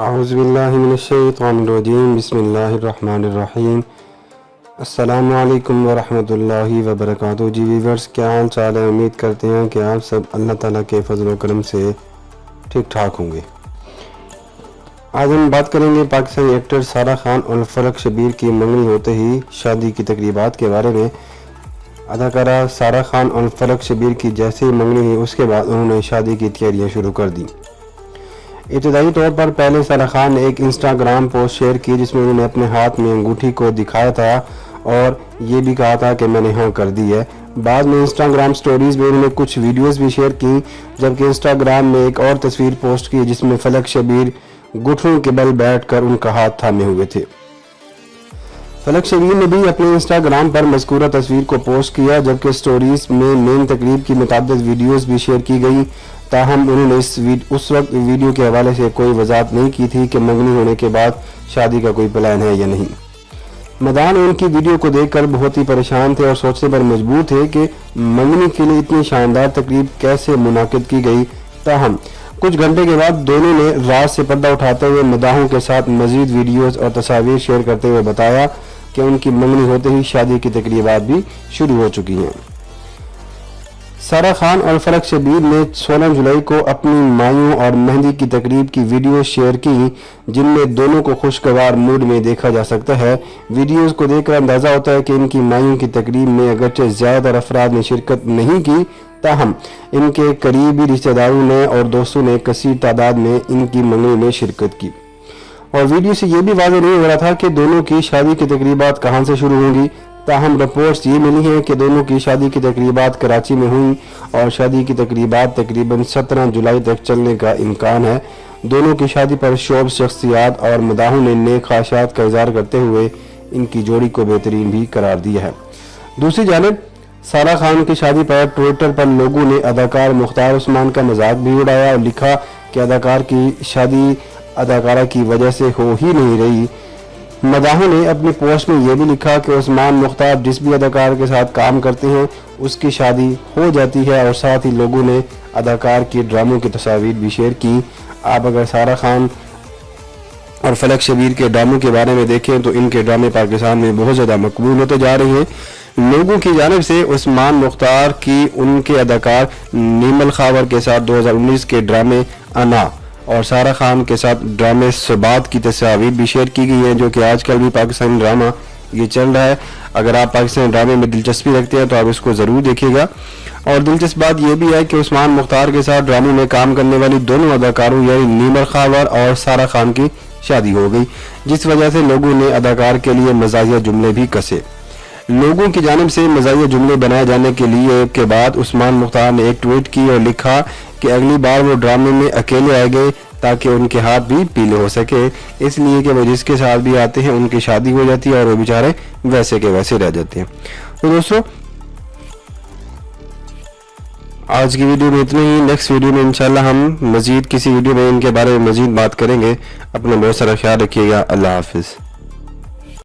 اعوذ باللہ من الشیطان الرجیم بسم اللہ الرحمن الرحیم السلام علیکم ورحمۃ اللہ وبرکاتہ۔ جی ویورز، کیا حال چال ہے؟ امید کرتے ہیں کہ آپ سب اللہ تعالیٰ کے فضل و کرم سے ٹھیک ٹھاک ہوں گے۔ آج ہم بات کریں گے پاکستانی ایکٹر سارہ خان اور فلک شبیر کی منگنی ہوتے ہی شادی کی تقریبات کے بارے میں۔ اداکارہ سارہ خان اور فلک شبیر کی جیسے ہی منگنی ہوئی اس کے بعد انہوں نے شادی کی تیاریاں شروع کر دیں۔ ابتدائی طور پر پہلے سارہ خان نے ایک انسٹاگرام پوسٹ شیئر کی جس میں انہوں نے اپنے ہاتھ میں انگوٹھی کو دکھایا تھا اور یہ بھی کہا تھا کہ میں نے ہاں کر دی ہے۔ بعد میں انسٹاگرام سٹوریز میں انہوں نے کچھ ویڈیوز بھی شیئر کی، جبکہ انسٹاگرام میں ایک اور تصویر پوسٹ کی جس میں فلک شبیر گھٹنوں کے بل بیٹھ کر ان کا ہاتھ تھامے ہوئے تھے۔ فلک شبیر نے بھی اپنے انسٹاگرام پر مذکورہ تصویر کو پوسٹ کیا، جبکہ سٹوریز میں مین تقریب کی متعدد ویڈیوز بھی شیئر کی گئی، تاہم انہوں نے اس وقت ویڈیو کے حوالے سے کوئی وضاحت نہیں کی تھی کہ منگنی ہونے کے بعد شادی کا کوئی پلان ہے یا نہیں۔ مداح ان کی ویڈیو کو دیکھ کر بہت ہی پریشان تھے اور سوچنے پر مجبور تھے کہ منگنی کے لیے اتنی شاندار تقریب کیسے منعقد کی گئی۔ تاہم کچھ گھنٹے کے بعد دونوں نے راز سے پردہ اٹھاتے ہوئے مداحوں کے ساتھ مزید ویڈیوز اور تصاویر شیئر کرتے ہوئے بتایا کہ ان کی منگنی ہوتے ہی شادی کی تقریبات بھی شروع ہو چکی ہیں۔ سارہ خان اور فلک شبیر نے 16 جولائی کو اپنی مایوں اور مہندی کی تقریب کی ویڈیوز شیئر کی، جن میں دونوں کو خوشگوار موڈ میں دیکھا جا سکتا ہے۔ ویڈیوز کو دیکھ کر اندازہ ہوتا ہے کہ ان کی مایوں کی تقریب میں اگرچہ زیادہ تر افراد نے شرکت نہیں کی، تاہم ان کے قریبی رشتہ داروں نے اور دوستوں نے کثیر تعداد میں ان کی منگنی میں شرکت کی، اور ویڈیو سے یہ بھی واضح نہیں ہو رہا تھا کہ دونوں کی شادی کی تقریبات کہاں سے شروع ہوں گی۔ تاہم رپورٹس یہ ملی ہیں کہ دونوں کی شادی کی تقریبات کراچی میں ہوئیں اور شادی کی تقریبات تقریباً 17 جولائی تک چلنے کا امکان ہے۔ دونوں کی شادی پر شعب شخصیات اور مداحوں نے نیک خواہشات کا اظہار کرتے ہوئے ان کی جوڑی کو بہترین بھی قرار دیا ہے۔ دوسری جانب سارہ خان کی شادی پر ٹویٹر پر لوگوں نے اداکار مختار عثمان کا مذاق بھی اڑایا اور لکھا کہ اداکار کی شادی اداکارہ کی وجہ سے ہو ہی نہیں رہی۔ مداحوں نے اپنی پوسٹ میں یہ بھی لکھا کہ عثمان مختار جس بھی اداکار کے ساتھ کام کرتے ہیں اس کی شادی ہو جاتی ہے، اور ساتھ ہی لوگوں نے اداکار کی ڈراموں کی تصاویر بھی شیئر کی۔ آپ اگر سارہ خان اور فلک شبیر کے ڈراموں کے بارے میں دیکھیں تو ان کے ڈرامے پاکستان میں بہت زیادہ مقبول ہوتے جا رہے ہیں۔ لوگوں کی جانب سے عثمان مختار کی ان کے اداکار نیمل خاور کے ساتھ 2019 کے ڈرامے انا اور سارہ خان کے ساتھ ڈرامے ثبات کی تصاویر بھی شیئر کی گئی ہیں، جو کہ آج کل بھی پاکستانی ڈرامہ یہ چل رہا ہے۔ اگر آپ پاکستانی ڈرامے میں دلچسپی رکھتے ہیں تو آپ اس کو ضرور دیکھیے گا۔ اور دلچسپ بات یہ بھی ہے کہ عثمان مختار کے ساتھ ڈراموں میں کام کرنے والی دونوں اداکاروں یعنی نیمل خاور اور سارہ خان کی شادی ہو گئی، جس وجہ سے لوگوں نے اداکار کے لیے مزاحیہ جملے بھی کسے۔ لوگوں کی جانب سے مزاحیہ جملے بنائے جانے کے بعد عثمان مختار نے ایک ٹویٹ کی اور لکھا کہ اگلی بار وہ ڈرامے میں اکیلے آئے گئے تاکہ ان کے ہاتھ بھی پیلے ہو سکے، اس لیے کہ وہ جس کے ساتھ بھی آتے ہیں ان کی شادی ہو جاتی ہے اور وہ بیچارے ویسے کے ویسے رہ جاتے ہیں۔ تو دوستو، آج کی ویڈیو میں اتنے ہی۔ نیکسٹ ویڈیو میں انشاءاللہ ہم مزید کسی ویڈیو میں ان کے بارے میں مزید بات کریں گے۔ اپنا بہت سارا خیال رکھیے گا۔ اللہ حافظ۔